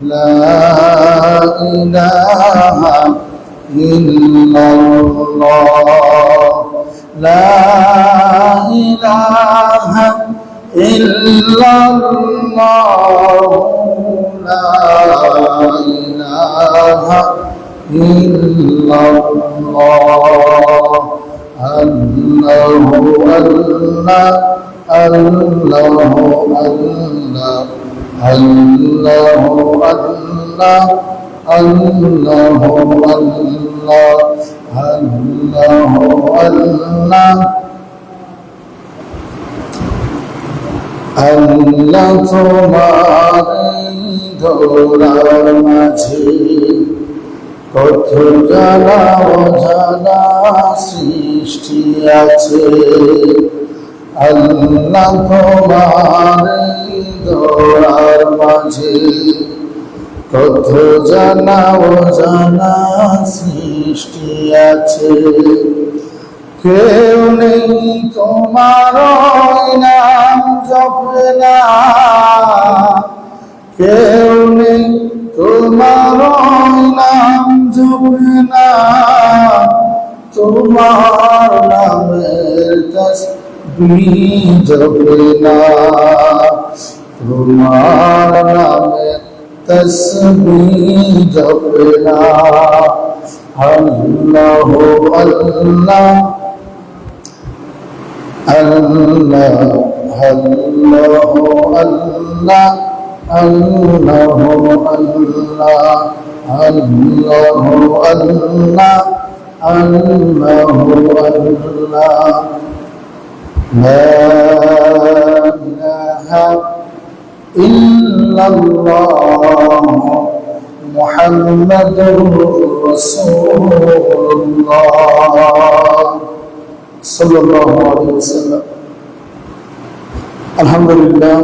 لا إله إلا الله لا إله إلا الله لا إله إلا الله الله الله আল্লাহ তোমার ধরার মাঝে কত জানা অজানা সৃষ্টি আছে আল্লাহ তোমার ধরার মাঝে কত জানা অজানা সৃষ্টি আছে কেউ নেই তোমার নাম জপে না কেউ নেই তোমার নাম জপে না তোমার নামের তাসবিহ জপে না তোমার নামের তাসবিহ জপে না আল্লাহ আল্লাহ আল্লাহ আল্লাহ আল্লাহ আল্লাহ আল্লাহ আল্লাহ আল্লাহ আল্লাহ আল্লাহ লা ইলাহা ইল্লাল্লাহ মুহাম্মাদুর রাসূলুল্লাহ সাল্লাল্লাহু আলাইহি ওয়াসাল্লাম আলহামদুলিল্লাহ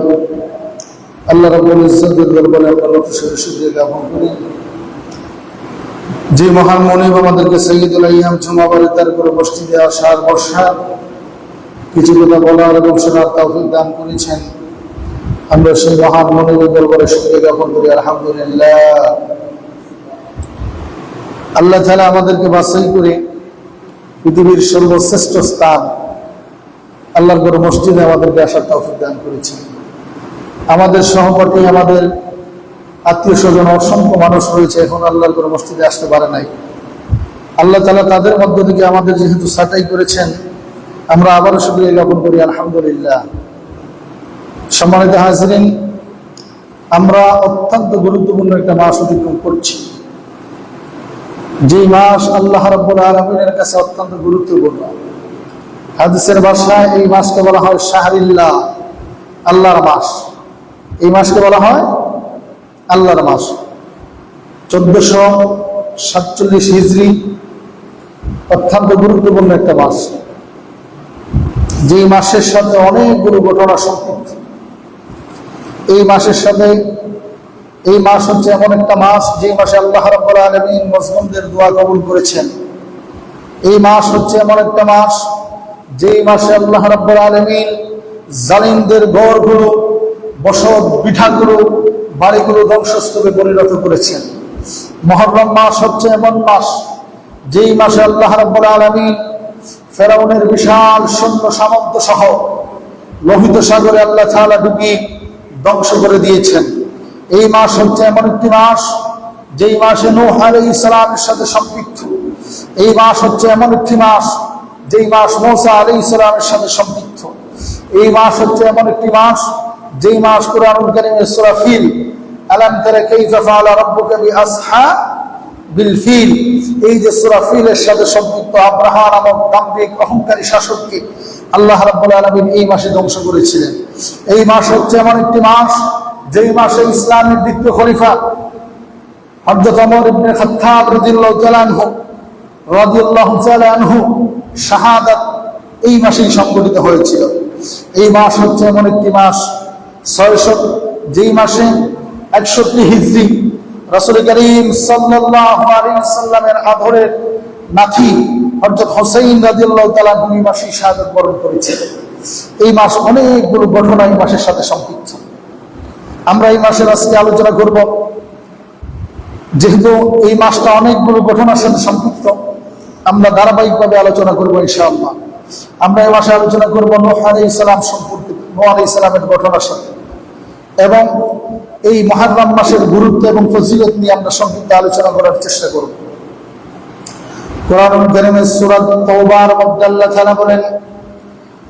আল্লাহ রাব্বুল ইজ্জতের দরবারে আল্লাহ শুকরিয়া জ্ঞাপন করি যে মহান মনিব আমাদেরকে সাইয়্যিদুল আইয়াম জুমাবারে তার উপরে মসজিদে আসার বর্ষার কিছু কথা বলার এবং শোনার তৌফিক দান করেছেন আমরা সেই মহান মনিবের দরবারে শুকরিয়া জ্ঞাপন করি আলহামদুলিল্লাহ আল্লাহ তাআলা আমাদেরকে বাছাই করে পৃথিবীর সর্বশ্রেষ্ঠ স্থান আল্লাহর ঘর মসজিদে আমাদেরকে আসার তৌফিক দান করেছেন আমাদের সহপাঠী আমাদের আত্মীয় স্বজন অসংখ্য মানুষ রয়েছে এখন আল্লাহর ঘর মসজিদে আসতে পারে নাই আল্লাহ তাআলা তাদের মধ্য থেকে আমাদের যেহেতু ছাঁটাই করেছেন আমরা আবারও শুকরিয়া জ্ঞাপন করি আলহামদুলিল্লাহ সম্মানিত হাজিরিন আমরা অত্যন্ত গুরুত্বপূর্ণ একটা মাস অতিক্রম করছি যে মাস আল্লাহ রাব্বুল আলামিনের কাছে অত্যন্ত গুরুত্বপূর্ণ হাদিসের ভাষায় এই মাসকে বলা হয় শাহরিল্লাহ আল্লাহর মাস এই মাসকে বলা হয় আল্লাহর মাস 1447 হিজরি অত্যন্ত গুরুত্বপূর্ণ একটা মাস যে মাসের সাথে অনেকগুলো ঘটনা সম্পৃক্ত এই মাসের সাথে এই মাস হচ্ছে এমন একটা মাস যে মাসে আল্লাহ রাব্বুল আলামিন মুসলিমদের দোয়া কবুল করেছেন এই মাস হচ্ছে এমন একটা মাস যে মাসে আল্লাহ রাব্বুল আলামিন জালিমদের ঘরগুলো বসত বিঠাগুলো বাড়িগুলো ধ্বংসস্তূপে পরিণত করেছেন মুহররম মাস হচ্ছে এমন মাস যেই মাসে আল্লাহ রাব্বুল আলামিন ফেরাউনের বিশাল সৈন্য সামন্ত সহ লোহিত সাগরে আল্লাহ তাআলা ডুবিয়ে ধ্বংস করে দিয়েছেন এই মাস হচ্ছে এমন একটি মাস যেই মাসে নূহ আলাইহিস সালামের সাথে সম্পৃক্ত এই মাস হচ্ছে এমন একটি মাস যেই মাস মুসা আলাইহিস সালামের সাথে সম্পৃক্ত এই মাস হচ্ছে এমন একটি মাস যেই মাস কুরআনুল কারীমের সূরা ফিল আলাম তারা কাইফা ফাআলা রাব্বুকা বিল ফিল এই যে সূরা ফিলের সাথে সম্পৃক্ত আব্রাহা নামক দাম্ভিক অহংকারী শাসককে আল্লাহ রাব্বুল আলামিন এই মাসে ধ্বংস করেছিলেন এই মাস হচ্ছে এমন একটি মাস যেই মাসে ইসলামের দ্বিতীয় খলিফা হযরত ওমর ইবনে খাত্তাব রাদিয়াল্লাহু তাআলা আনহু শাহাদাত এই মাসেই সংঘটিত হয়েছিল এই মাস হচ্ছে এমন একটি মাস 600 যেই মাসে 61 হিজরি রাসূল করিম সাল্লাল্লাহু আলাইহি ওয়াসাল্লামের আদরের নাতি হযরত হুসাইন রাদিয়াল্লাহু তাআলা এই মাসে শাহাদাত বরণ করেছিলেন এই মাস অনেকগুলো ঘটনা এই মাসের সাথে সম্পৃক্ত আমরা এই মাসের আজকে আলোচনা করব যেহেতু এই মাসটা অনেকগুলো ঘটনার সাথে সম্পৃক্ত, আমরা ধারাবাহিকভাবে আলোচনা করবো ইনশাআল্লাহ। আমরা এই মাসে আলোচনা করবো নূহ আলাইহিস সালাম সম্পর্কে, নূহ আলাইহিস সালামের ঘটনার সাথে, এবং এই মুহররম মাসের গুরুত্ব এবং ফজিলত নিয়ে আমরা সংক্ষিপ্ত আলোচনা করার চেষ্টা করব। কোরআনুল কারীমের সূরা তাওবার মধ্যে আল্লাহ তাআলা বলেন,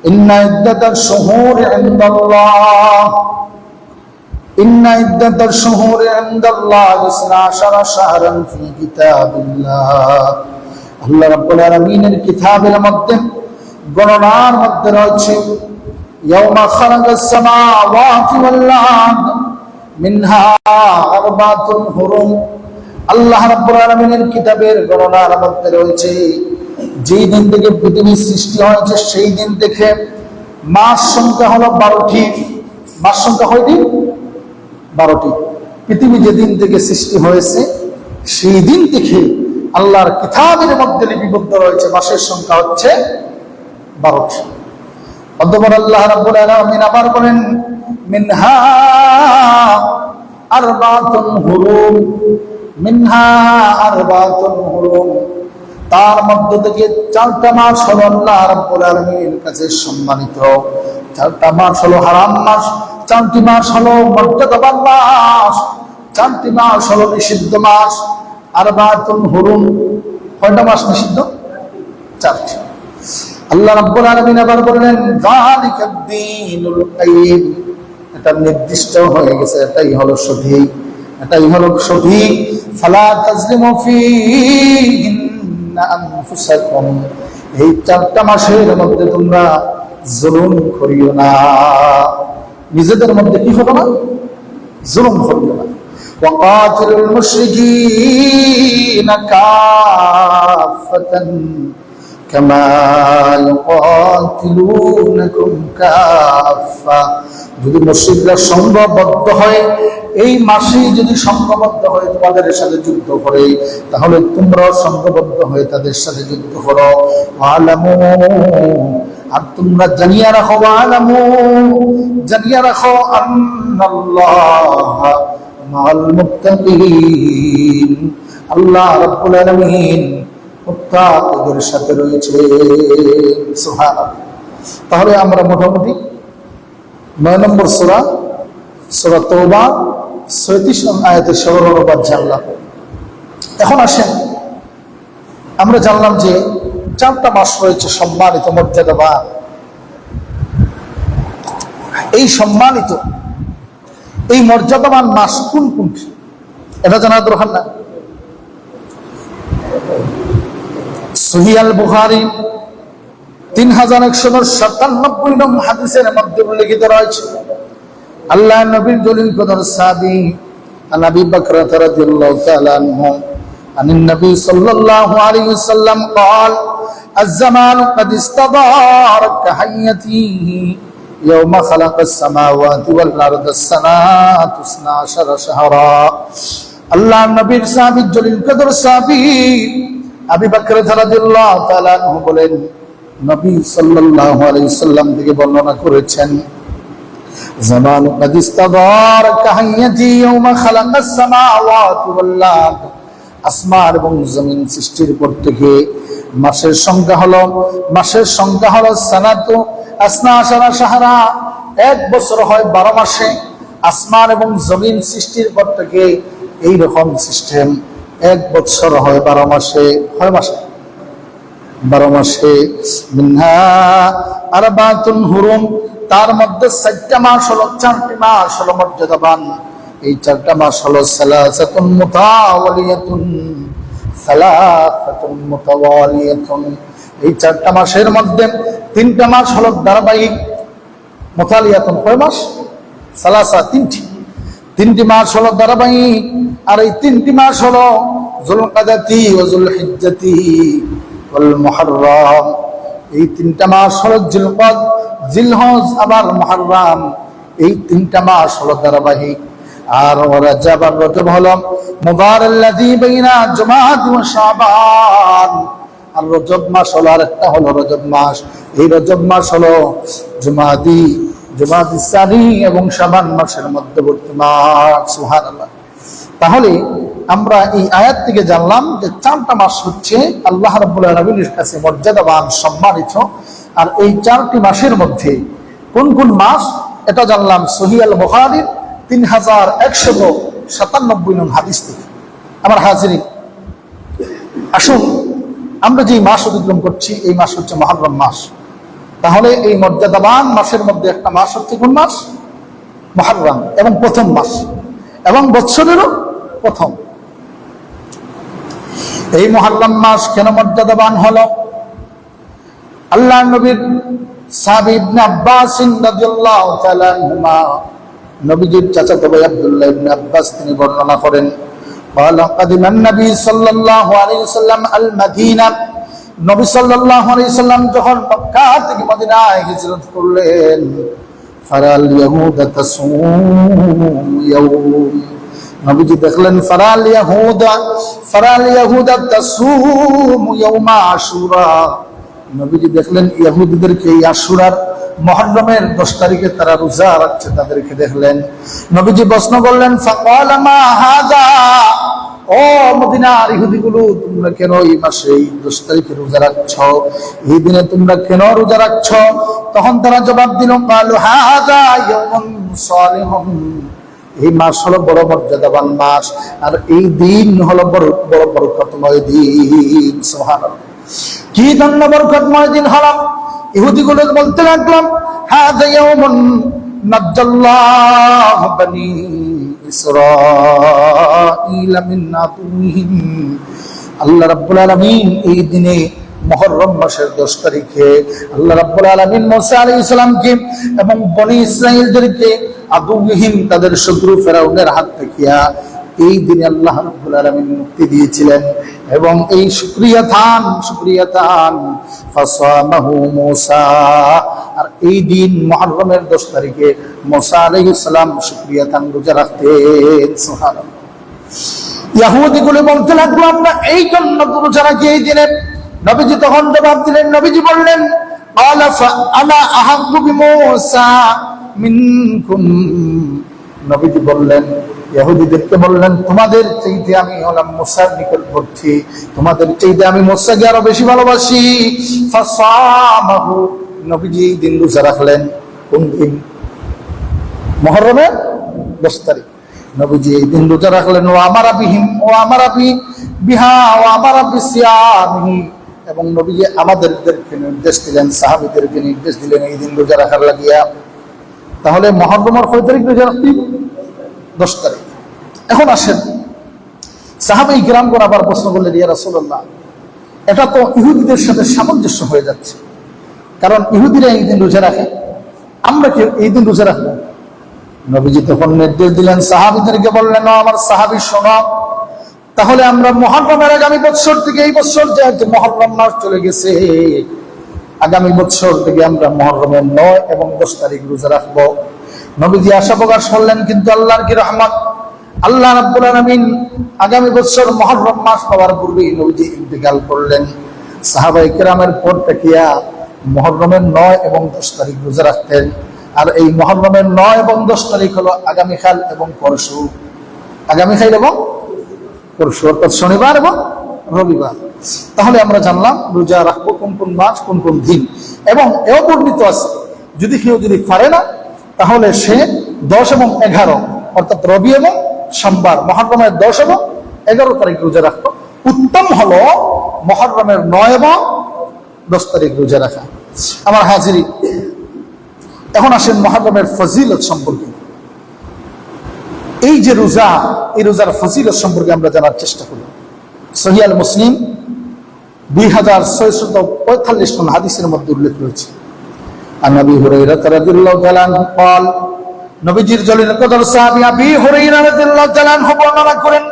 ইন্না ইদ্দাতাশ শুহুরি ইনদাল্লাহি 12 শাহরান ফি কিতাবিল্লাহ। আল্লাহ রাব্বুল আলামিনের কিতাবের মধ্যে গণনার মধ্যে রয়েছে ইয়াউমা খালাকাস সামাওয়াতি ওয়াল আরদ মিনহা আরবাতুন হুরুম। আল্লাহ রাব্বুল আলামিনের কিতাবের গণনার মধ্যে রয়েছে যেই দিন থেকে পৃথিবী সৃষ্টি হয়েছে সেই দিন থেকে মাস সংখ্যা হলো 12টি। মাস সংখ্যা কয়টি? 12টি। পৃথিবী যেদিন থেকে সৃষ্টি হয়েছে সেই দিন থেকে আল্লাহর কিতাবের মধ্যে লিপিবদ্ধ রয়েছে মাসের সংখ্যা হচ্ছে 12টি। অতঃপর আল্লাহ রাব্বুল আলামিন আবার বলেন, মিনহা আরবাতুন হুরুম, মিনহা আরবাতুন হুরুম, তার মধ্য থেকে 4টা মাস হলো আল্লাহ রাব্বুল আলামিনের কাছে সম্মানিত। 4টা মাস হলো হারাম মাস, 4টি মাস হলো মর্যাদাবান মাস, 4টি মাস হলো নিষিদ্ধ মাস। আরবাতুন হুরুম, কয়টা মাস নিষিদ্ধ? 4টি। আল্লাহ রাব্বুল আলামিন আবার বললেন, যালিকাদ দীনুল কাইয়িম, এটা নির্দিষ্ট হয়ে গেছে, এটাই হলো সঠিক, এটাই হলো সঠিক। ফালা তাজলিমু ফীহিন্না আনফুসাকুম, এই 4টা মাসের মধ্যে তোমরা জুলুম করিও না, নিজেদের মধ্যে কি করো না? জুলুম করিও না। ওয়াকাতিলুল মুশরিকিনা কাফাতান কামা ইউকাতিলুনাকুম কাফা, যদি মুশরিকরা সংঘবদ্ধ হয়, এই মাসে যদি সংঘবদ্ধ হয়ে তোমাদের সাথে যুদ্ধ করে, তাহলে তোমরাও সংঘবদ্ধ হয়ে তাদের সাথে যুদ্ধ করো। আলামু, আর তোমরা জানিয়ে রাখো, আলামু, জানিয়ে রাখো, আন্নাল্লাহ মাআল মুত্তাকিন, আল্লাহ রাব্বুল আলামিন মুত্তাকিদের সাথে রয়েছে। সুবহানাল্লাহ। তাহলে আমরা মোটামুটি 9 নম্বর সূরা, সূরা তাওবা 36 নং আয়াতের সরল অনুবাদ জানলাম। এখন আসেন, আমরা জানলাম যে 4টা মাস রয়েছে সম্মানিত, মর্যাদাবান। এই সম্মানিত, এই মর্যাদাবান মাস কোন কোনটি এটা জানা দরকার না? সহিহ আল বুখারী 3197 নং হাদিসের মধ্যে উল্লেখিত রয়েছে, আল্লাহ নবীর জলিল কদর সাহাবী আবু বকর রাদিয়াল্লাহু তাআলা আনহু عن النبي صلى الله عليه وسلم قال الزمان قد استدار كحيته يوم خلق السماوات والأرض السنة 12 شهرا। আল্লাহ নবীর সাহাবী জলিল কদর সাহাবী আবু বকর রাদিয়াল্লাহু তাআলা আনহু বলেন, নবী সাল্লাল্লাহু আলাইহি সাল্লাম থেকে বর্ণনা করেছেন, জামান قد استدار كحيته يوم خلق السماوات والأرض, আসমান এবং জমিন সৃষ্টির পর থেকে মাসের সংখ্যা হলো সানাতু আসনা আশারা শাহরা, 1 বছর হয় 12 মাসে। আসমান এবং জমিন সৃষ্টির পর থেকে এই রকম সিস্টেম, 1 বছর হয় 12 মাসে। 12 মাসে। মিনহা আরবাতুন হুরুম, তার মধ্যে 4টা মাস হলো, 4টি মাস হলো মর্যাদাবান। এই 4টা মাস হলো সালাসাতুন মুতাওয়ালিয়াতুন, এই 4টা মাসের মধ্যে 3টা মাস হলো ধারাবাহিক। মুতাওয়ালিয়াতুন কয় মাস? সালাসা, 3টি মাস হলো ধারাবাহিক। আর এই 3টি মাস হলো যুলকাদাতি ওয়া যুলহিজ্জাতি ওয়াল মুহররম, এই 3টা মাস হলো জিলকদ, জিলহজ, আবার মুহররম, এই 3টা মাস হলো ধারাবাহিক। আর রজব, আর রজব হলো মুবারাল্লাযী বাইনা জুমাদ ওয়া শাবান, আর রজব মাস হলো, আর একটা হলো রজব মাস। এই রজব মাস হলো জুমাদি সানি এবং শাবান মাসের মধ্যবর্তী মাস। সুবহানাল্লাহ। তাহলে আমরা এই আয়াত থেকে জানলাম যে 4টা মাস হচ্ছে আল্লাহ রাব্বুল আলামিনের কাছে মর্যাদাবান, সম্মানিত। আর এই 4টি মাসের মধ্যে কোন কোন মাস এটা জানলাম সহিহ আল বুখারীর 3197 নং হাদিস থেকে। আমার হাজিরিন, আসুন আমরা যে মাস অতিক্রম করছি এই মাস হচ্ছে মুহররম মাস। তাহলে এই মর্যাদাবান মাসের মধ্যে একটা মাস হচ্ছে কোন মাস? মুহররম, এবং প্রথম মাস এবং বৎসরেরও প্রথম। এই মুহররম মাস কেন মর্যাদাবান হলো? আল্লাহ নবীর সাহাবী ইবনে আব্বাস রাদিয়াল্লাহু তাআলা আনহুমা, নবীজির চাচাতো ভাই আব্দুল্লাহ ইবনে আব্বাস তিনি বর্ণনা করেন, قال قدم النبي صلى الله عليه وسلم المدينة, নবী সাল্লাল্লাহু আলাইহি সাল্লাম যখন মক্কা থেকে মদিনায় হিজরত করলেন, ফারাল ইয়াহুদা তাসুম ইয়াউম, নবীজি দেখলেন ফারাল ইয়াহুদা তাসুম ইয়াউমা আশুরা, নবীজি দেখলেন ইহুদিদেরকে এই আশুরার মুহররমের 10 তারিখে তারা রোজা রাখছে, তাদেরকে দেখলেন। নবীজি প্রশ্ন করলেন, ফাকালা মা হাযা, ও মদিনার ইহুদিগুলো, তোমরা কেন এই মাসে এই 10 তারিখে রোজা রাখছো? এই দিনে তোমরা কেন রোজা রাখছো? তখন তারা জবাব দিল, কালু হাযা ইয়াউমুন সালিহুন, এই মাস হলো বড় মর্যাদাবান মাস, আর এই দিন হলো বড় বরকতময় দিন। সুবহানাল্লাহ, কি ধন্য বরকতময় দিন হলো। ইহুদিগুলো বলতে লাগলাম, হাযা ইয়াউমুন নাজ্জাল্লাহু বানী ইসরাঈল মিন আদুইহিম, আল্লাহ রাব্বুল আলামিন এই দিনে মুহররম মাসের 10 তারিখে আল্লাহ রাব্বুল আলামিন মুসা আলাইহিস সালামকে এবং বনী ইসরাঈলদেরকে আদুইহিম তাদের শত্রু ফেরাউনের হাত থেকে এই দিনে আল্লাহ রাব্বুল আলামিন মুক্তি দিয়েছিলেন। এবং এই শুকরিয়া থান ফাসামাহু মুসা, আর এই দিন মুহররমের 10 তারিখে মুসা আলাইহিস সালাম শুকরিয়া থান রোজা রাখতেন। সুবহানাল্লাহ, ইহুদিগুলো বলতে লাগলো, আমরা এই জন্য রোজা রাখি এই দিনে। নবীজি তখন জবাব দিলেন, নবীজি বললেন, আলা ফাআনা আহাব্বু বিমুসা মিনকুম, নবীজি বললেন, ইহুদিদেরকে বললেন, তোমাদের চাইতে আমি হলাম মুসার নিকটবর্তী, তোমাদের চাইতে আমি মুসাকে আরো বেশি ভালোবাসি। ফাসামাহু, নবীজি এই দিন রোজা রাখলেন। কোন দিন? মুহররমের 10 তারিখ নবীজি এই দিন রোজা রাখলেন। ও আমারা বিহিম, ও আমারা বিহা, ও আমারা বিসিয়ামিহি, এবং নবীজি আমাদেরকে নির্দেশ দিলেন, সাহাবীদেরকে নির্দেশ দিলেন এই দিন রোজা রাখার লাগিয়া। তাহলে মুহররমের কয় তারিখ রোজা রাখতে? 10 তারিখ। এখন আসেন, সাহাবায়ে কিরামগণ আবার প্রশ্ন করলেন, ইয়া রাসূলুল্লাহ, এটা তো ইহুদিদের সাথে সামঞ্জস্য হয়ে যাচ্ছে, কারণ ইহুদিরা এই দিন রোজা রাখে, আমরা কি এই দিন রোজা রাখবো? নবীজি তখন নির্দেশ দিলেন, সাহাবীদেরকে বললেন, আমার সাহাবী শোনো, তাহলে আমরা মুহররমের আগামী বছর থেকে, এই বছর যে মুহররম মাস চলে গেছে, আগামী বছর থেকে আমরা মুহররমের 9 এবং 10 তারিখ রোজা রাখবো। নবীজি আশা প্রকাশ করলেন, কিন্তু আল্লাহর কি রহমত, আল্লাহ রাব্বুল আলামিন আগামী বছর মুহররম মাস পাওয়ার পূর্বেই নবীজি ইন্তেকাল করলেন। সাহাবায়ে কেরামের পর থেকে মুহররমের 9 এবং 10 তারিখ রোজা রাখতেন। আর এই মুহররমের 9 এবং 10 তারিখ হলো আগামীকাল এবং পরশু, আগামীকাল এবং পরশু, অর্থাৎ শনিবার এবং রবিবার। তাহলে আমরা জানলাম রোজা রাখবো কোন কোন মাস, কোন কোন দিন। এবং এও বর্ণিত আছে, যদি কেউ পারে না, তাহলে সে 10 এবং 11, অর্থাৎ রবি এবং সোমবার, মুহররমের 10 এবং 11 তারিখ রোজা রাখতো। উত্তম হলো মুহররমের 9 এবং 10 তারিখ রোজা রাখা। আমার হাজিরি, এখন আসেন মুহররমের ফজিলত সম্পর্কে। এই যে রোজা, এই রোজার ফজিলত সম্পর্কে আমরা জানার চেষ্টা করি। সহিহ আল মুসলিম 2645 নং হাদিসের মধ্যে উল্লেখ রয়েছে, আন আবি হুরায়রা রাদিয়াল্লাহু তাআলা আনহু قال, নবীজির জলিল কদর সাহাবী আবি হুরায়রা রাদিয়াল্লাহু তাআলা আনহু বর্ণনা করেন,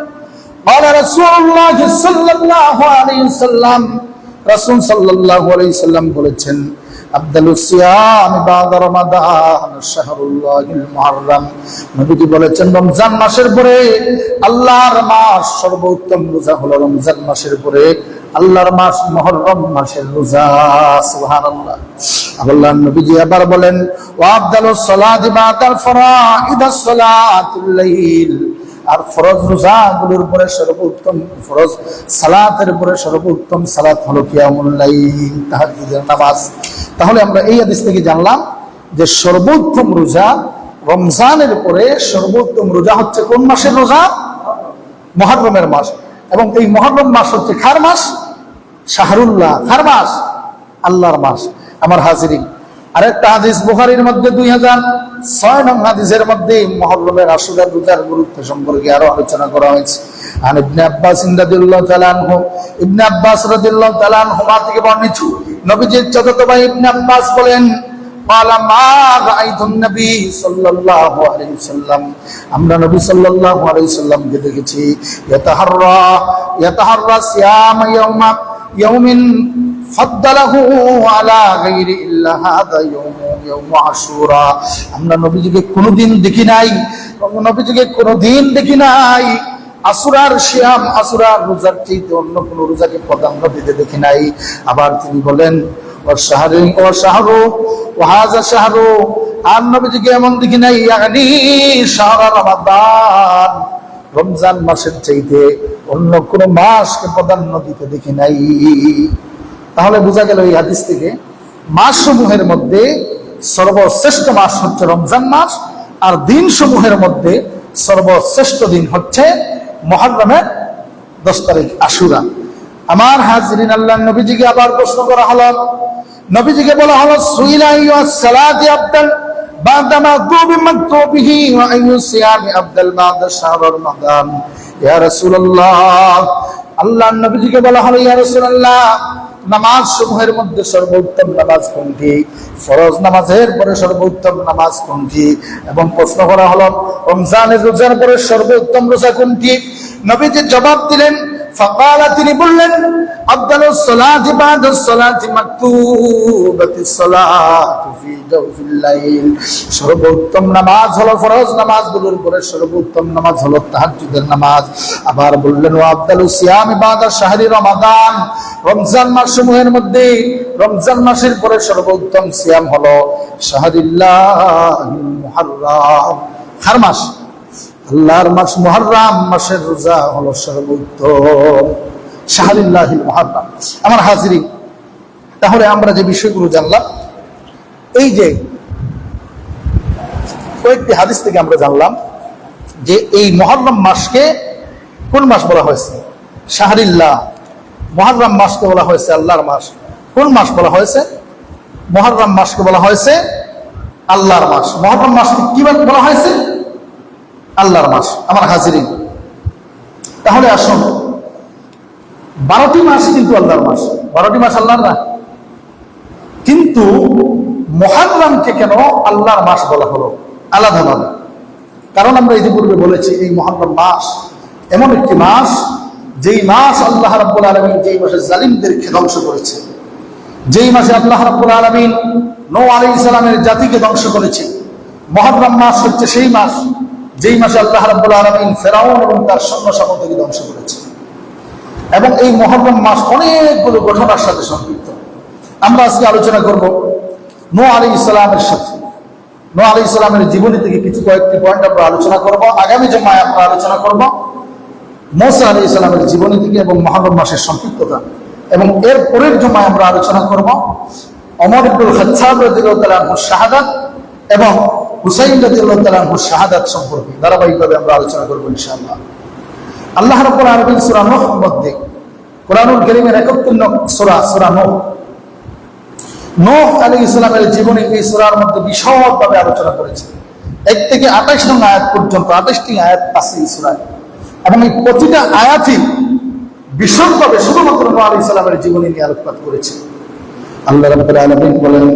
قال রাসূলুল্লাহ সাল্লাল্লাহু আলাইহি ওয়াসাল্লাম, রাসূল সাল্লাল্লাহু আলাইহি ওয়াসাল্লাম বলেছেন, আফদালুস সিয়াম বা'দা রমাদান শাহরুল্লাহিল মুহররম, নবীজি বলেছেন, রমজান মাসের পরে আল্লাহর মাস, সর্বোত্তম রোজা হলো রমজান মাসের পরে আল্লাহর মাস মুহররম মাসের রোজা। সুবহানাল্লাহ। আল্লাহর নবীজি আবার বলেন, ওয়া আফদালুস সালাতি বা'দাল ফরাইদাস সালাতুল লাইল, আর ফরজ রোজাগুলোর উপরে সর্বোত্তম ফরজ সালাতের উপরে সর্বোত্তম সালাত হলো কিয়ামুল লাইল, তাহাজ্জুদের নামাজ। তাহলে আমরা এই হাদিস থেকে জানলাম যে সর্বোত্তম রোজা রমজানের পরে সর্বোত্তম রোজা হচ্ছে কোন মাসের রোজা? মুহররমের মাস। এবং এই মুহররম মাস হচ্ছে কার মাস? শাহরুল্লাহ, কার মাস? আল্লাহর মাস। আমার হাজিরিন, আরেকটা হাদিস বুখারীর মধ্যে 2006 নং হাদিসের মধ্যে মুহররমের আশুরার রোজার গুরুত্ব সম্পর্কে আরো আলোচনা করা হয়েছে। আর ইবনে আব্বাস রাদিয়াল্লাহু তাআলা আনহু, ইবনে আব্বাস রাদিয়াল্লাহু তাআলা আনহুমা থেকে বর্ণিত, নবীজির চাচাতো ভাই ইবনে আব্বাস বলেন, ক্বালা মা রাআইতুন নবী সাল্লাল্লাহু আলাইহি ওয়াসাল্লাম, আমরা নবী সাল্লাল্লাহু আলাইহি ওয়াসাল্লামকে দেখেছি ইয়াতাহাররা সিয়াম ইয়াউমিন ফাদ্দালাহু আলা গায়রি ইল্লা হাদা ইয়াউম আশুরা। আমরা নবীজিকে কোনোদিন দেখি নাই আসুরার সিয়াম, আসুরার রোজার চাইতে অন্য কোন রোজাকে প্রাধান্য দিতে দেখি নাই। আবার তিনি বলেন আর নবীজিকে এমন দেখি নাই ইয়ানি শাহরা রমাদান, রমজান মাসের চাইতে অন্য কোন মাসকে প্রাধান্য দিতে দেখি নাই। তাহলে বোঝা গেল এই হাদিস থেকে মাস সমূহের মধ্যে সর্বশ্রেষ্ঠ মাস হচ্ছে রমজান মাস, আর দিন সমূহের মধ্যে সর্বশ্রেষ্ঠ দিন হচ্ছে মুহররমের 10 তারিখ আশুরা। আমার হাজিরিন, আল্লাহ নবীজিকে আবার প্রশ্ন করা হলো, নবীজিকে বলা হলো সুইলা আইয়ুস সালাতি আফদাল বাদা মাগদুবি মাকতুবিহি ওয়া আইয়ুস সিয়ামি আফদাল বাদা শাহর রমাদান। ইয়া রাসূলুল্লাহ, আল্লাহ নবীজিকে বলা হলো, ইয়া রাসূলুল্লাহ, নামাজ সমূহের মধ্যে সর্বোত্তম নামাজ কোনটি? ফরজ নামাজের পরে সর্বোত্তম নামাজ কোনটি? এবং প্রশ্ন করা হলো রমজানের রোজার পরে সর্বোত্তম রোজা কোনটি? নবীজি জবাব দিলেন, ফাকালা, তিনি বললেন, আফদালুস সালাতি বাদাস সালাতি মাকতুবাতিস সালাতু ফি জাওফিল লাইল, সর্বোত্তম নামাজ হলো ফরজ নামাজগুলোর পরে সর্বোত্তম নামাজ হলো তাহাজ্জুদের নামাজ। আবার বললেন, ওয়া আফদালুস সিয়ামি বাদা শাহরি রমাদান, রমজান মাস সমূহের মধ্যে রমজান মাসের পরে সর্বোত্তম সিয়াম হলো শাহরিল্লাহিল মুহররম, কার মাস? আল্লাহর মাস মুহররম মাসের রোজা হলো সর্বোত্তম, শাহরিল্লাহিল মুহররম। আমার হাজিরিন, তাহলে আমরা যে বিষয়গুলো জানলাম, এই যে কয়েকটি হাদিস থেকে আমরা জানলাম যে এই মুহররম মাসকে কোন মাস বলা হয়েছে? শাহরিল্লাহ। মুহররম মাসকে বলা হয়েছে আল্লাহর মাস। কোন মাস বলা হয়েছে? মুহররম মাসকে বলা হয়েছে আল্লাহর মাস। মুহররম মাসকে কি বলা হয়েছে? আল্লাহর মাস। আমার হাজিরিন, তাহলে আসুন, 12টি মাস কিন্তু আল্লাহর মাস, 12টি মাস আল্লাহর না, কিন্তু মুহররমকে কেন আল্লাহর মাস বলা হলো আলাদাভাবে? কারণ আমরা ইতিপূর্বে বলেছি এই মুহররম মাস এমন একটি মাস, যেই মাস আল্লাহ রাব্বুল আলামিন যেই মাসে জালিমদেরকে ধ্বংস করেছে, যেই মাসে আল্লাহ রাব্বুল আলামিন নূহ আলাইহিস সালামের জাতিকে ধ্বংস করেছে। মুহররম মাস হচ্ছে সেই মাস যেই মাসে আল্লাহ রাব্বুল আলামিন ফেরাউন এবং তার সৈন্য সামন্তকে ধ্বংস করেছে। এবং এই মুহররম মাস অনেকগুলো ঘটনার সাথে সম্পৃক্ত। আমরা আজকে আলোচনা করব নূহ আলাইহিস সালামের সাথে, নূহ আলাইহিস সালামের জীবনী থেকে কয়েকটি পয়েন্ট আমরা আলোচনা করব। আগামী জুমায় আমরা আলোচনা করব মুসা আলাইহিস সালামের জীবনী থেকে এবং মুহররম মাসের সম্পৃক্ততা। এবং এর পরের জুমায় আমরা আলোচনা করব ওমর ইবনুল খাত্তাব রাদিয়াল্লাহু তাআলা আনহুর শাহাদাত এবং হুসাইন রাদিয়াল্লাহু তাআলা আনহুর শাহাদাত সম্পর্কে ধারাবাহিকভাবে আমরা আলোচনা করব ইনশাআল্লাহ। আল্লাহ রাব্বুল আলামিন সূরা নূহ মধ্যে, কুরআনুল কারীমের 71 নং সূরা নূহ আলাইহিস সালামের জীবনী এই সূরার মধ্যে বিশদভাবে আলোচনা করেছে। 1 থেকে 28 নং আয়াত পর্যন্ত 28টি আয়াত আছে এই সূরায়, এবং এই প্রতিটা আয়াতই বিশদভাবে শুধুমাত্র নূহ আলাইহিস সালামের জীবনী নিয়ে আলোকপাত করেছে। আল্লাহ রাব্বুল আলামিন বলেন,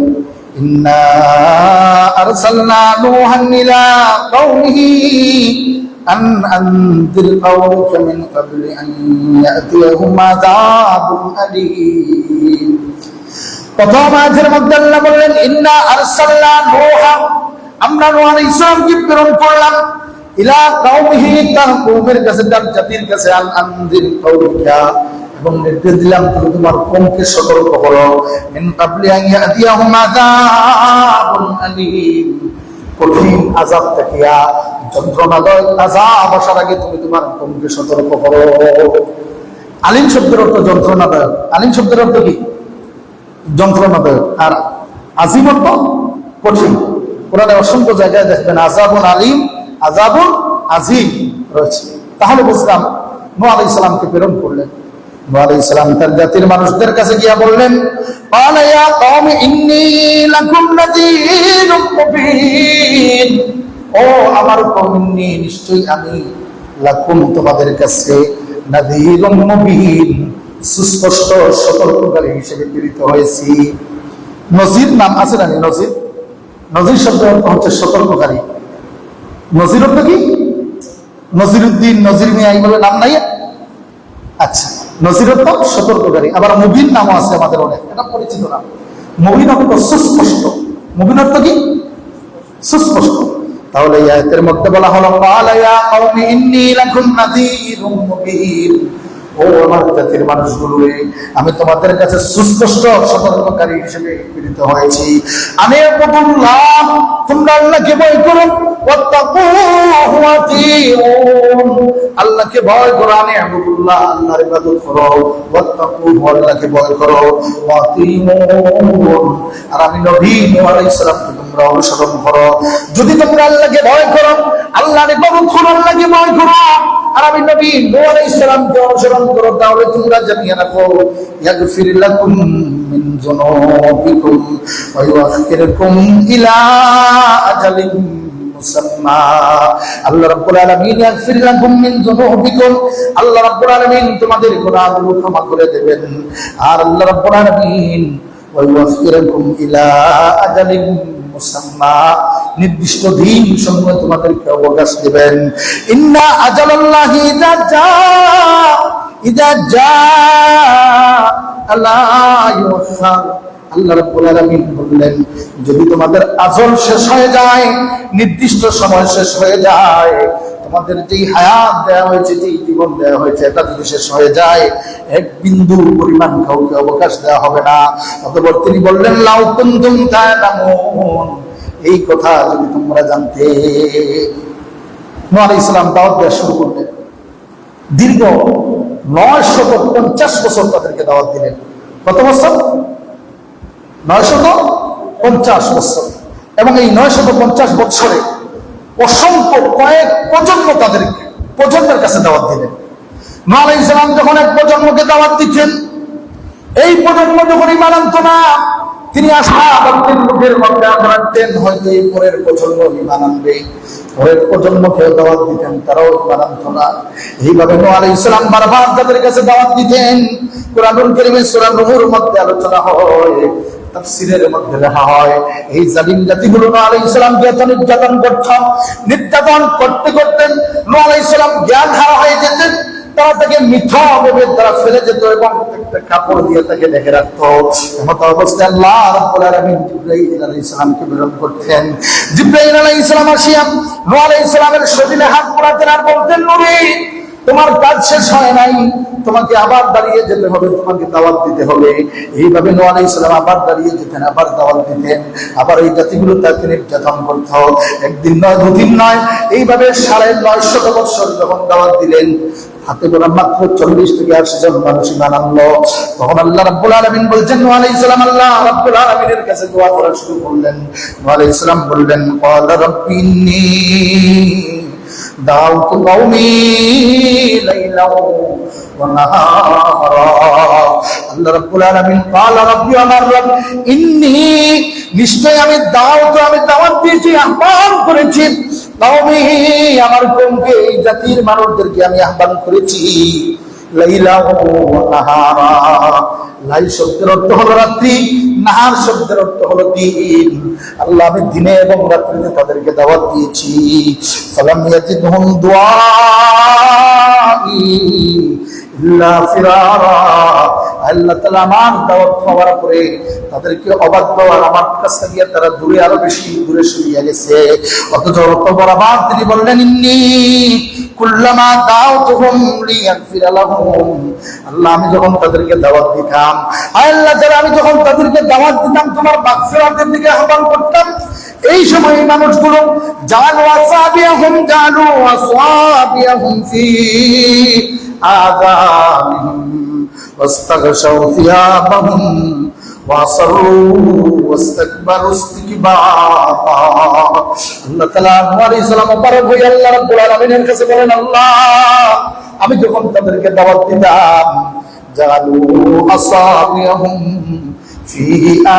ইন্না আরসালনা নূহান ইলা কওমিহি আন আনদির কওমিকা মিন ক্বাবলি আন ইয়াতিয়াহুম আযাবুন আলীম। প্রথম আয়াতের মধ্যে আল্লাহ বললেন, ইন্না আরসালনা নূহা, আমরা নূহ আলাইহিস সালামকে প্রেরণ করলাম, ইলা কওমিহি, তার কওমের কাছে, তার জাতির কাছে, আন আনদির কওমিকা, এবং নির্দেশ দিলাম তুমি তোমার কওমকে সতর্ক করো, মিন ক্বাবলি আন ইয়াতিয়াহুম আযাবুন আলীম, কঠিন আযাব থেকে যন্ত্রণাদায়ক আযাব আসার আগে তুমি তোমার কওমকে সতর্ক করো। আলিম শব্দের অর্থ যন্ত্রণাদায়ক। আলিম শব্দের অর্থ কি? যন্ত্রণাদায়ক। আর আজিম অর্থ কঠিন। কোরআনে অসংখ্য জায়গায় দেখবেন আযাবুন আলিম, আযাবুন আজিম রয়েছে। তাহলে বুঝলাম নূহ আলাইহিস সালামকে প্রেরণ করলেন। নূহ আলাইহিস সালাম তার জাতির মানুষদের কাছে গিয়া বললেন, ক্বালা ইয়া কওমি ইন্নী লাকুম নাযীরুম মুবিন। ও আমার কওম, ইন্নী নিশ্চয়ই আমি, লাকুম তোমাদের কাছে, নাযীরুম মুবিন সুস্পষ্ট সতর্ককারী হিসেবে প্রেরিত হয়েছি। নজির নাম আছে না? নজির, নজির শব্দ হচ্ছে সতর্ককারী। নজির অর্থ কি? নজিরুদ্দিন, নজির মিয়া এইভাবে নাম নাই? আচ্ছা, নজির অর্থ সতর্ককারী। আবার মুবিন নামও আছে আমাদের অনেক, এটা পরিচিত নাম। মুবিন অর্থ সুস্পষ্ট। মুবিন অর্থ কি? সুস্পষ্ট। তাহলে এই আয়াতের মধ্যে বলা হলো, ক্বালা ইয়া কওমি ইন্নী লাকুম নাযীরুম মুবিন। ও আমার জাতির মানুষগুলো, আমি তোমাদের কাছে সুস্পষ্ট সতর্ককারী হিসেবে প্রেরিত হয়েছি। আনি'বুদুল্লাহ, তোমরা আল্লাহকে ভয় করো। ওয়াত্তাকুহু ওয়াতিউন, আল্লাহকে ভয় করো। আনি'বুদুল্লাহ, আল্লাহর ইবাদত করো। ওয়াত্তাকুহু, আল্লাহকে ভয় করো। ওয়াতিউন, আর আমি নবী নূহ আলাইহিস সালামকে তোমরা অনুসরণ করো। যদি তোমরা আল্লাহকে ভয় করো, আল্লাহর ইবাদত করো, আল্লাহকে ভয় করো, আর আমি নবী নূহ আলাইহিস সালামকে অনুসরণ করো, তাহলে তোমরা জানিয়ে রাখো, ইয়াগফির লাকুম মিন যুনুবিকুম ওয়া ইউআখিরুকুম ইলা আজালিন মুসাম্মা। আল্লাহ রাব্বুল আলামিন ইয়াগফির লাকুম মিন যুনুবিকুম, আল্লাহ রাব্বুল আলামিন তোমাদের গুনাহগুলো ক্ষমা করে দেবেন। আর আল্লাহ রাব্বুল আলামিন ওয়া ইউআখিরুকুম ইলা আজালিন মুসাম্মা, নির্দিষ্ট দিন সময় তোমাদেরকে অবকাশ দিবেন। ইন্না আজালাল্লাহি ইযা জা লা ইউখার, আল্লাহ রাব্বুল আলামিন বললেন, যদি তোমাদের আজল শেষ হয়ে যায়, নির্দিষ্ট সময় শেষ হয়ে যায়, তোমাদের যেই হায়াত দেওয়া হয়েছে, যেই জীবন দেওয়া হয়েছে, এটা যদি শেষ হয়ে যায়, এক বিন্দু পরিমাণ কাউকে অবকাশ দেওয়া হবে না। অতঃপর তিনি বললেন, লাউ কুনতুম তা'লামুন, এই কথা যদি তোমরা জানতে। নূহ আলাইহিস সালাম দাওয়াত দেওয়া শুরু করলেন। দীর্ঘ 950 বছর তাদেরকে দাওয়াত দিলেন। কত বছর? 950 বছর। এবং এই 950 বছরে অসংখ্য কয়েক প্রজন্ম তাদেরকে প্রজন্মের কাছে দাওয়াত দিলেন। নূহ আলাইহিস সালাম যখন এক প্রজন্মকে দাওয়াত দিচ্ছেন, এই প্রজন্ম যখন ঈমান আনতো না, তিনি আসহাবাদের লোকের মধ্যে রাখতেন, হয়তো এই পরের প্রজন্ম ঈমান আনবে, পরের প্রজন্মকে দাওয়াত দিতেন, তারাও ঈমান আনতো না। এইভাবে নূহ আলাইহিস সালাম বারবার তাদের কাছে দাওয়াত দিতেন। কুরআনুল কারীমে সূরা নূহর মধ্যে আলোচনা হয়, তাফসীরের মধ্যে লেখা হয়, এই জালিম জাতিগুলো নূহ আলাইহিস সালামকে এত নির্যাতন করত, নির্যাতন করতে করতে নূহ আলাইহিস সালাম জ্ঞান হারা হয়ে যেতেন। তারা তাকে মিথ্যা ভেবে তারা ফেলে যেত এবং একটা কাপড় দিয়ে তাকে ঢেকে রাখতো। এমত অবস্থায় আল্লাহ রাব্বুল আলামিন জিবরাইল আলাইহিস সালামকে প্রেরণ করতেন। জিবরাইল আলাইহিস সালাম আসিয়া নূহ আলাইহিস সালামের শরীরে হাত পোড়াতেন আর বলতেন, নবী, তোমার কাজ শেষ হয় নাই, তোমাকে আবার দাঁড়িয়ে যেতে হবে, তোমাকে দাওয়াত দিতে হবে। এইভাবে নূহ আলাইহিস সালাম আবার দাঁড়িয়ে যেতেন, আবার দাওয়াত দিতেন, আবার এই জাতিগুলো তাকে নির্যাতন করত। একদিন নয়, দুদিন নয়, এইভাবে 950 বছর যখন দাওয়াত দিলেন, হাতে গোনা মাত্র 40 থেকে 80 জন মানুষ ঈমান আনলো। তখন আল্লাহ রাব্বুল আলামিন বলছেন, নূহ আলাইহিস সালাম আল্লাহ রাব্বুল আলামিনের কাছে দোয়া করা শুরু করলেন। নূহ আলাইহিস সালাম বললেন, ক্বালা রাব্বি ইন্নী দাউতু কওমি লাইলাও ওয়া নাহারা। আল্লাহ রাব্বুল আলামিন, ক্বালা রাব্বি, আমার রব, ইন্নী, নিশ্চয় আমি দাওয়াত দিয়েছি, আহ্বান করেছি, কওমি, আমার কওমকে, এই জাতির মানুষদেরকে আমি আহ্বান করেছি, লাইলাও ওয়া নাহারা। লাই শব্দের অর্থ হলো রাত্রি, নাহার শব্দের অর্থ হলো দিন। আল্লাহ, আমি দিনে এবং রাত্রিতে তাদেরকে দাওয়াত দিয়েছি। ফালাম ইয়াজিদহুম দুআই ইল্লা ফিরারা। আল্লাহ তাআলা আমার দাওয়াত পাওয়ার পরে তাদেরকে অবাধ্য আর আমার কাছ থেকে তারা দূরে, আরো বেশি দূরে সরিয়ে গেছে। অথচ অতঃপর আবার তিনি বললেন, ইন্নী কুল্লামা দাউতুহুম লিয়াগফিরা লাহুম। আল্লাহ, আমি যখন তাদেরকে দাওয়াত দিতাম, আল্লাহ, যারা আমি যখন তাদেরকে দাওয়াত দিতাম, তোমার মাগফিরাতের দিকে আহ্বান করতাম, এই সময় এই মানুষগুলো জালু আসাবিয়াহুম ফি আযানিহিম ওয়াস্তাগশাউ থিয়াবাহুম ওয়াসারু ওয়াস্তাকবারু ইস্তিকবারা। আল্লাহ তাআলা নূহ আলাইহিস সালাম পারে হয়ে আল্লাহ রাব্বুল আলামিনের কাছে বলেন, আল্লাহ আমি যখন তাদেরকে দাওয়াত দিতাম, জালু আসাবিয়াহুম ফি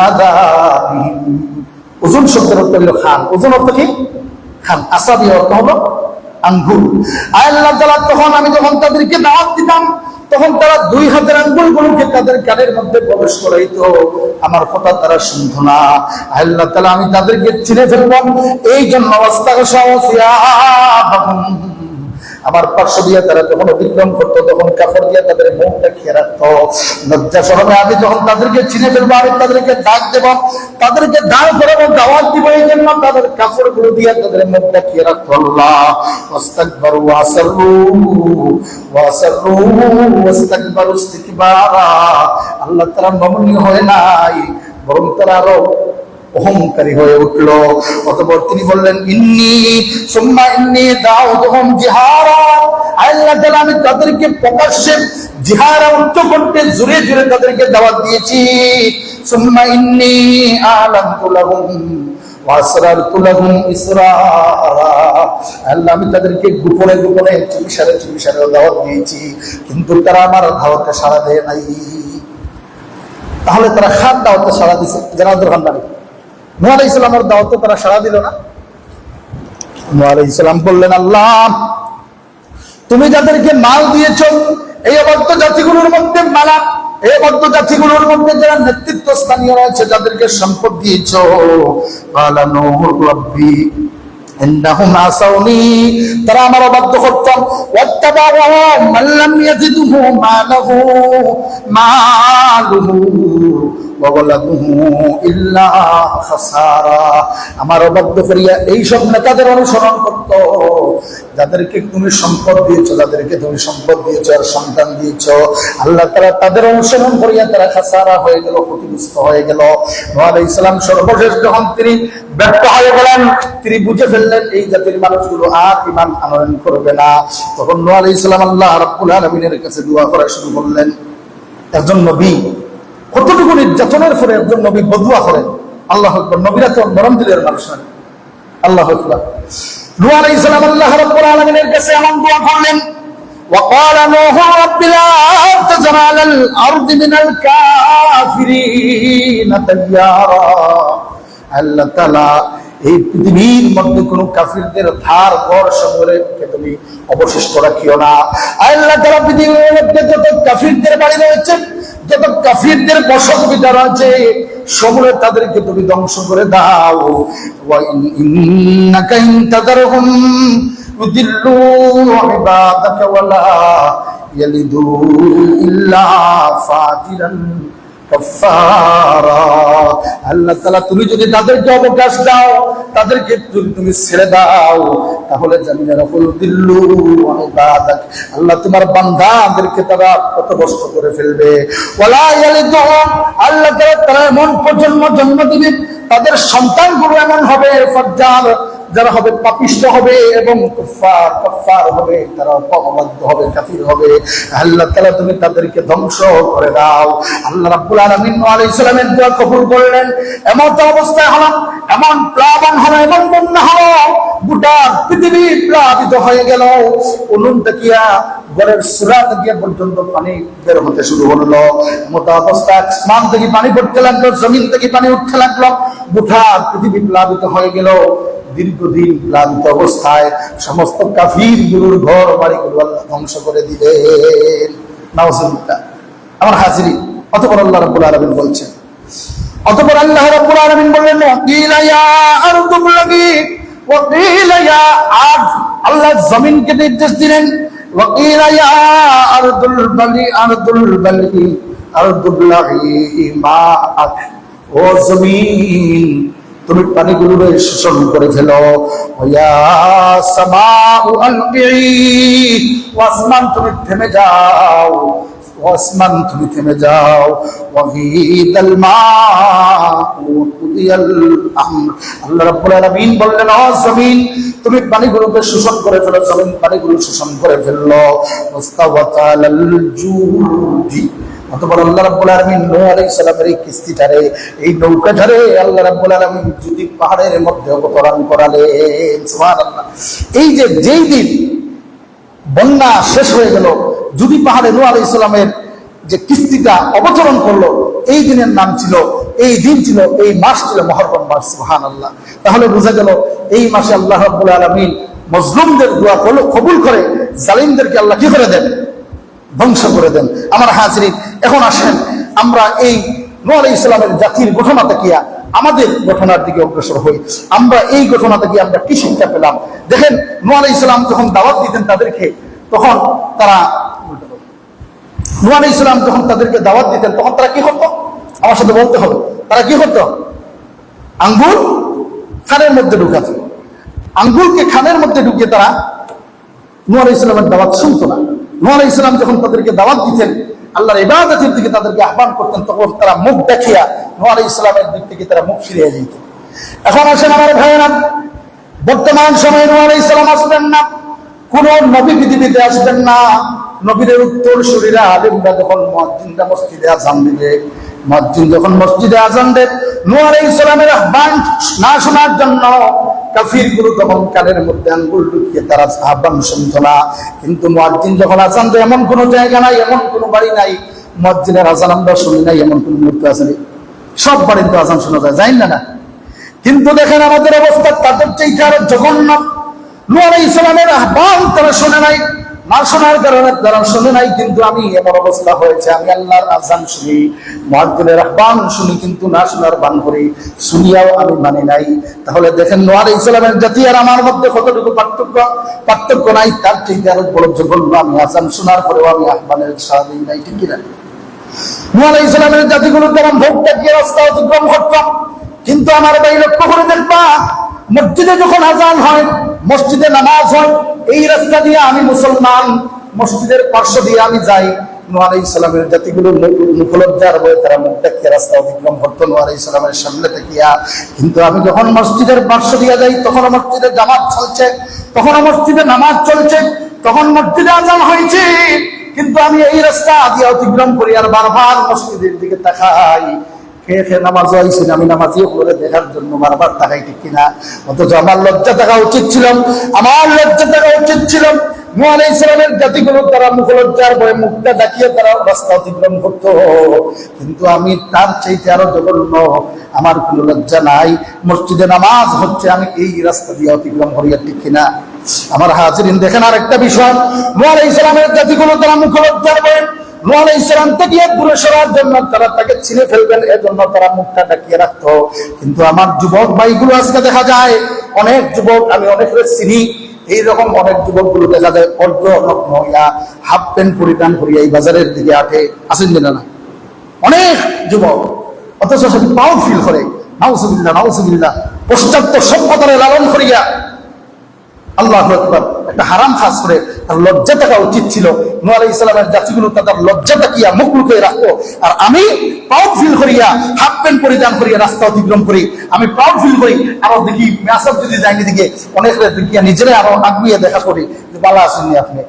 আযানিহিম, ওজন শব্দের অর্থ হলো খান। ওজন অর্থ কি? খান। আসাবি অর্থ হলো আঙ্গুল। আল্লাহ তাআলা তখন আমি যখন তাদেরকে দাওয়াত দিতাম, তখন তারা দুই হাতের আঙ্গুলগুলোকে তাদের কানের মধ্যে প্রবেশ করাইতো, আমার কথা তারা শুনতো না। আল্লাহ তাআলা আমি তাদেরকে চিনে ফেললাম, এই জন্য আমার পার্শ্ব দিয়ে তারা যখন অতিক্রম করতো, তখন কাপড় দিয়ে তাদের মুখটা খেয়ে রাখতো। লজ্জা শরমে আমি যখন তাদেরকে চিনে ফেলবো, আমি তাদেরকে ডাক দেব, তাদেরকে দাঁড় করাবো, দাওয়াত দিব, এই জন্য তাদের কাপড় গুলো দিয়ে তাদের মুখটা খেয়ে রাখতো। আল্লাহ ওয়াস্তাকবারু ওয়াসাররু ওয়াস্তাকবারু ইস্তিকবারা। আল্লাহ তারা নমনীয় হয় নাই, বরং তারা আরো অহংকারী হয়ে উঠল। অতঃপর তিনি বললেন, ইন্নী দাউতুহুম জিহারা। আল্লাহ তাআলা আমি তাদেরকে প্রকাশ্যে জিহারা উচ্চ কণ্ঠে জোরে জোরে তাদেরকে দাওয়াত দিয়েছি। সুম্মা ইন্নী আ'লানতু লাহুম ওয়া আসরারতু লাহুম ইসরারা। আল্লাহ আমি তাদেরকে গোপনে গোপনে চুপিসারে চুপিসারে দাওয়াত দিয়েছি, কিন্তু তারা আমার দাওয়াতে সাড়া দেয় নাই। তাহলে তারা খান দাওয়াতে সাড়া দিছে, জানাতুল খানদানি। নূহ আলাইহিস সালামের দাওয়াতে তারা সাড়া দিল না। নূহ আলাইহিস সালাম বললেন, আল্লাহ তুমি যাদেরকে মাল দিয়েছো, এই অবাধ্য জাতিগুলোর মধ্যে মালা, এই অবাধ্য জাতিগুলোর মধ্যে যারা নেতৃত্ব স্থানীয় রয়েছে, যাদেরকে সম্পদ দিয়েছো, ক্বালা নূহু রাব্বি ইন্নাহুম আসাউনি, তারা আমার অবাধ্য করতাম। ওয়াত্তাবাউ মান লাম ইয়াজিদহু মালুহু ওয়া ওয়ালাদুহু ইল্লা খাসারা। আমার অবাধ্য করিয়া এই সব নেতাদের অনুসরণ করত, যাদেরকে তুমি সম্পদ দিয়েছো, যাদেরকে তুমি সম্পদ দিয়েছো আর সন্তান দিয়েছো, আল্লাহ তাআলা তাদের অনুসরণ করিয়া তারা খাসারা হয়ে গেল, ক্ষতিগ্রস্ত হয়ে গেল। নূহ আলাইহিস সালাম সর্বশেষ যখন তিনি ব্যর্থ হয়ে গেলেন, তিনি বুঝে ফেললেন এই জাতির মানুষগুলো আর ঈমান আনয়ন করবে না। তখন নূহ আলাইহিস সালাম আল্লাহ রাব্বুল আলামিনের কাছে দোয়া করা শুরু করলেন। একজন নবী কতটুকু নির্যাতনের পরে একজন নবী বদুয়া করেন। আল্লাহু আকবার। নবীরা তো নরম দিলের মানুষ নয়। আল্লাহু আকবার। নূহ আলাইহিস সালাম আল্লাহ রাব্বুল আলামিনের কাছে এমন দোয়া করলেন, وقال نوح رب لا تذر على الأرض من الكافرين ديارا। আল্লাহ তাআলা এই পৃথিবীর মধ্যে কোন কাফিরদের ধার ঘর সমূহকে তুমি অবশিষ্ট রাখিও না। আল্লাহ তাআলা পৃথিবীর মধ্যে যত কাফিরদের বাড়ি রয়েছে, যত কাফিরদের বসতভিটা রয়েছে, সমূলে তাদেরকে তুমি ধ্বংস করে দাও। ওয়া ইন্নাকা ইন তাযরহুম ইউদিল্লু ইবাদাকা ওয়া লা ইয়ালিদু ইল্লা ফাজিরান কাফারা। আল্লাহ তাআলা তুমি যদি তাদেরকে অবকাশ দাও, তাদেরকে যদি তুমি ছেড়ে দাও, তাহলে জানিয়ে রাখো দিল্লু ইবাদাক, আল্লাহ তোমার বান্দাদেরকে তারা পথভ্রষ্ট করে ফেলবে। ওয়ালা ইয়ালিদু, আল্লাহ তাআলা এমন প্রজন্ম জন্ম দিবে, তাদের সন্তানগুলো এমন হবে ফাজ্জার, যারা হবে পাপিষ্ঠ হবে এবং কাফার হবে, তারা অবাধ্য হবে, কাফির হবে। আল্লাহ তাআলা তুমি তাদেরকে ধ্বংস করে দাও। আল্লাহ রাব্বুল আলামিন নূহ আলাইহিস সালামের দোয়া কবুল করলেন। এমন অবস্থায় হলো, এমন প্লাবন হলো, এমন বন্যা হলো, গোটা পৃথিবী প্লাবিত হয়ে গেল। উনুন থেকে ঘরের সূরা থেকে পর্যন্ত পানি বের হতে শুরু হলো। এমন অবস্থায় আসমান থেকে পানি পড়তে লাগলো, জমিন থেকে পানি উঠতে লাগলো, গোটা পৃথিবী প্লাবিত হয়ে গেল। দীর্ঘদিন প্লাবিত অবস্থায় সমস্ত কাফির গুলোর ঘর বাড়িগুলো আল্লাহ ধ্বংস করে দিলেন। নাউজুবিল্লাহ। আমার হাজিরি, অতঃপর আল্লাহ রাব্বুল আলামিন বলছেন, অতঃপর আল্লাহ রাব্বুল আলামিন বললেন, ওয়াকিলা ইয়া আরদু বলগি, ওয়াকিলা ইয়া আরদ, আল্লাহ জমিনকে নির্দেশ দিলেন, ওয়াকিলা ইয়া আরদুল বালি আরদুল বালি আরদুল্লাহি মাআক, ও জমিন তুমি পানিগুলোকে শোষণ করে ফেলো। ওয়া সামাউ আলকি, আসমান তুমি থেমে যাও। ও আসমান তুমি থেমে যাও, ওয়াহিদাল মাউ কুদিয়াল আমর। আল্লাহ রাব্বুল আলামিন বললেন, ও জমিন তুমি পানিগুলোকে শোষণ করে ফেলো, জমিন পানিগুলো শোষণ করে ফেললো। মুস্তাওয়াতাল জুদি। অতঃপর আল্লাহ রাব্বুল আলামিন নূহ আলাইহিস সালামের এই কিস্তিটারে, এই নৌকাটারে আল্লাহ রাব্বুল আলামিন যদি পাহাড়ের মধ্যে অবতরণ করালেন। সুবহানাল্লাহ। এই যে যেই দিন বন্যা শেষ হয়ে গেল, যদি পাহাড়ে নূহ আলাইহিস সালামের যে কিস্তিটা অবতরণ করলো, এই দিনের নাম ছিল, এই দিন ছিল, এই মাস ছিল মুহররম মাস। সুবহানাল্লাহ। তাহলে বোঝা গেল এই মাসে আল্লাহ রাব্বুল আলামিন মজলুমদের দোয়া কবুল করে, জালিমদেরকে আল্লাহ কি করে দেন? ধ্বংস করে দেন। আমার হাজরিন, এখন আসেন আমরা এই নূহ আলাইহিস সালামের জাতির ঘটনা তাকিয়া আমাদের ঘটনার দিকে অগ্রসর হই। আমরা এই ঘটনা থেকে আমরা কি শিক্ষা পেলাম? দেখেন, নূহ আলাইহিস সালাম যখন দাওয়াত দিতেন তাদেরকে, তখন তারা নূহ আলাইহিস সালাম যখন তাদেরকে দাওয়াত দিতেন তখন তারা কি করতো? আমার সাথে বলতে হবে, তারা কি করতো? আঙ্গুল খানের মধ্যে ঢুকাত। আঙ্গুলকে খানের মধ্যে ঢুকিয়ে তারা নূহ আলাইহিস সালামের দাওয়াত শুনতো না। নূহ আলাইহিস সালাম যখন তাদেরকে দাওয়াত দিতেন, আল্লাহর ইবাদতের দিকে তাদেরকে আহ্বান করতেন, তখন তারা মুখ দেখিয়া নূহ আলাইহিস সালামের দিক থেকে তারা মুখ ফিরিয়ে যেত। এখন আসেন আমার ভাইয়েরা, বর্তমান সময়ে নূহ আলাইহিস সালাম আসবেন না, কোন নবী পৃথিবীতে আসবেন না। নবীদের উত্তর শরীরা আলেমরা যখন মুয়াজ্জিনরা মসজিদে আযান দিবে, মুয়াজ্জিন যখন মসজিদে আযান দেন, নূহ আলাইহিস সালামের আহ্বান না শোনার জন্য কাফিরগুলো তখন কানের মধ্যে আঙ্গুল ঢুকিয়ে তারা আহ্বান শুনত না। কিন্তু মুয়াজ্জিন যখন আযান দেয়, এমন কোনো জায়গা নাই, এমন কোনো বাড়ি নাই মুয়াজ্জিনের আযান আমরা শুনি নাই, এমন কোনো মুহূর্ত আছে? সব বাড়িতে আযান শোনা যায়, জানেন না? কিন্তু দেখেন আমাদের অবস্থা তাদের চাইতে আরো জঘন্য। নূহ আলাইহিস সালামের আহ্বান তারা শোনে নাই, না শোনার কারণে তারা শোনে নাই। কিন্তু আমি এমন অবস্থা হয়েছে, আমি আল্লাহর আযান শুনি, মুয়াজ্জিনের আহ্বান শুনি, কিন্তু না শোনার ভান করি, শুনিয়াও আমি মানি নাই। তাহলে দেখেন নূহ আলাইহিস সালামের জাতি আর আমার মধ্যে কতটুকু পার্থক্য নাই। তার চাইতে আরো বড় জঘন্য, আমি আযান শোনার পরেও আমি আহ্বানের সাড়া দিই নাই, ঠিক কিনা? নূহ আলাইহিস সালামের জাতিগুলো তারা ভোগটা দিয়ে রাস্তা অতিক্রম করতাম। কিন্তু আমার ভাই লক্ষ্য করে দেখবা, মসজিদে যখন আযান হয়, মসজিদে নামাজ হয়, এই রাস্তা দিয়ে আমি মুসলমান, মসজিদের পার্শ্ব দিয়ে আমি যাই। নূহ আলাইহিস সালামের জাতিগুলো মুখলজ্জার হয়ে তারা মুখ দেখিয়ে রাস্তা অতিক্রম করতো নূহ আলাইহিস সালামের সামনে তাকিয়া। কিন্তু আমি যখন মসজিদের পার্শ্ব দিয়ে যাই, তখন মসজিদে জামাত চলছে, তখন মসজিদে নামাজ চলছে, তখন মসজিদে আযান হয়েছে, কিন্তু আমি এই রাস্তা দিয়ে অতিক্রম করি আর বারবার মসজিদের দিকে তাকাই। খেয়ে খেয়ে নামাজ হয়েছে, আমি নামাজিও করে দেখার জন্য বারবার তাকাই, ঠিক কিনা? অথচ আমার লজ্জা থাকা উচিত ছিল, আমার লজ্জা থাকা উচিত ছিল। নূহ আলাইহিস সালামের জাতিগুলো তারা মুখলজ্জার ভয়ে মুখটা দেখিয়ে তারা রাস্তা অতিক্রম করতো, কিন্তু আমি তার চাইতে আরো জঘন্য, আমার কোনো লজ্জা নাই। মসজিদে নামাজ হচ্ছে, আমি এই রাস্তা দিয়ে অতিক্রম করি, ঠিক কিনা? আমার হাজিরিন, দেখেন আর একটা বিষয়, নূহ আলাইহিস সালামের জাতিগুলো তারা মুখলজ্জার ভয়ে নূহ আলাইহিস সালাম থেকে দূরে সরার জন্য তারা তাকে ছিঁড়ে ফেলবেন, এজন্য তারা মুখটা ঢাকিয়ে রাখতো। কিন্তু আমার যুবক ভাইগুলো আজকে দেখা যায়, অনেক যুবক আমি অনেকের চিনি, এইরকম অনেক যুবকগুলো দেখা যায় অর্ধ নগ্ন হইয়া হাফ প্যান্ট পরিধান করিয়া এই বাজারের দিকে আটে, আসেন না? অনেক যুবক, অথচ সে প্রাউড ফিল করে, নাউজুবিল্লাহ নাউজুবিল্লাহ, পশ্চাত্য সভ্যতারে লালন করিয়া আল্লাহু আকবার একটা হারাম কাজ করে। তার লজ্জা থাকা উচিত ছিল। নূহ আলাইহিস সালামের জাতিগুলো তাদের লজ্জা তাকিয়া মুখ লুকিয়ে রাখতো, আর আমি প্রাউড ফিল করিয়া হাফ প্যান্ট পরিধান করিয়া রাস্তা অতিক্রম করি, আমি প্রাউড ফিল করি। আরো দেখি মেসাব যদি যায়নি দিকে অনেক দেখিয়া নিজেরাই আরো আগুয়ে দেখা করি যে ভালো আসেননি আপনি,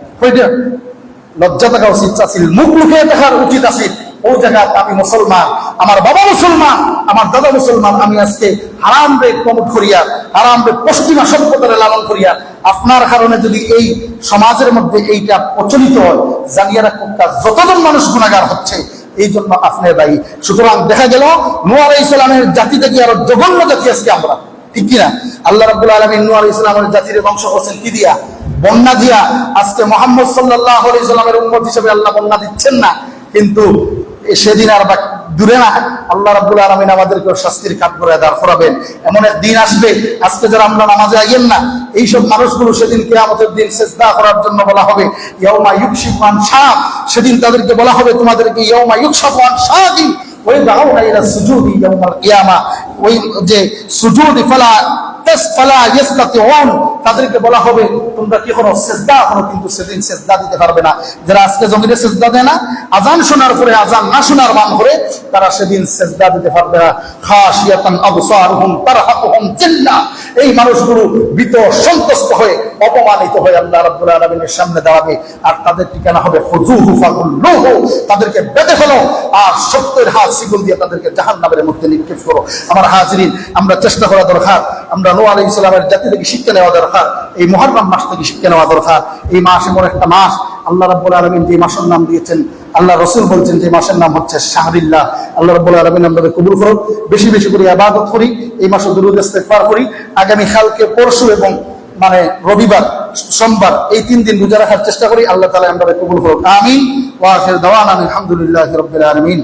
লজ্জা থাকা উচিত আছিল, মুখ লুকিয়ে দেখার উচিত আছিল। ওই জায়গা আমি মুসলমান, আমার বাবা মুসলমান, আমার দাদা মুসলমান, আমি আজকে হারাম রে প্রমোট করিয়া, হারাম রে পশ্চিমা সভ্যতারে লালন করিয়া, আপনার কারণে যদি এই সমাজের মধ্যে এইটা প্রচলিত হয়, জানিয়ে রাখুন যতজন মানুষ গুনাহগার হচ্ছে, এই জন্য আপনার দায়ী। সুতরাং দেখা গেল নূহ আলাইহিস সালামের জাতি থেকে আরো জঘন্য জাতি আজকে আমরা, ঠিক কিনা? আল্লাহ রাব্বুল আলামিন নূহ আলাইহিস সালামের জাতির ধ্বংস করছেন কি দিয়া? বন্যা দিয়া। আজকে মুহাম্মদ সাল্লাল্লাহু আলাইহি সাল্লামের উম্মত হিসেবে আল্লাহ বন্যা দিচ্ছেন না, কিন্তু সেদিন আর দূরে না, আল্লাহ রাব্বুল আলামিন আমাদেরকে শাস্তির কাঠগড়ায় দাঁড় করাবেন। এমন এক দিন আসবে, আজকে যারা আমরা নামাজে আইয়েন না, এইসব মানুষগুলো সেদিন কিয়ামতের দিন সিজদা করার জন্য বলা হবে ইয়াউমা ইউকশিফু আন শাক, সেদিন তাদেরকে বলা হবে তোমাদেরকে ইয়াউমা ইউকশাফু আন শাকিন ওয়া ইয়াদাউনা ইলা সুজুদি ইয়াউমাল কিয়ামা, ওই যে সুজুদ ফালা ফালা ইস্তাতিউন, তাদেরকে বলা হবে তোমরা কি করো, সিজদা করো, কিন্তু সেদিন সিজদা দিতে পারবে না। যারা আজকে জমিনে সিজদা দেয় না, আযান শোনার পরে আযান না শোনার মান করে, তারা সেদিন সিজদা দিতে পারবে না। খাশিয়াতান আবসারুহুম তারহাকুহুম জিল্লাহ, এই মানুষগুলো ভীত সন্ত্রস্ত হয়ে অপমানিত হয়ে আল্লাহ রাব্বুল আলামিনের সামনে দাঁড়াবে, আর তাদের ঠিকানা হবে খুযুহু ফাগুল্লুহু, তাদেরকে বেঁধে ফেলো আর সত্যের হাত শিকল দিয়ে তাদেরকে জাহান্নামের মধ্যে নিক্ষেপ করো। আমার হাজিরিন, আমরা চেষ্টা করা দরকার, আমরা নূহ আলাইহিস সালামের জাতি থেকে শিক্ষা নেওয়া দরকার, এই মুহররম মাস থেকে শিক্ষা নেওয়া দরকার। এই মাস এমন একটা মাস, আল্লাহ রাব্বুল আলামিন যে মাসের নাম দিয়েছেন, আল্লাহ রাসূল বলছেন যে মাসের নাম হচ্ছে শাহরিল্লাহ। আল্লাহ রাব্বুল আলামিন আমাদের কবুল করুন, বেশি বেশি করে ইবাদত করি, এই মাসে দুরূদ ইস্তিগফার করি। আগামী কালকে, পরশু এবং রবিবার, সোমবার, এই 3 দিন রোজা রাখার চেষ্টা করি। আল্লাহ তাআলা আমাদের কবুল করুন, আমিন। ওয়া আখির দাওয়ানা আলহামদুলিল্লাহি রাব্বিল আলামিন।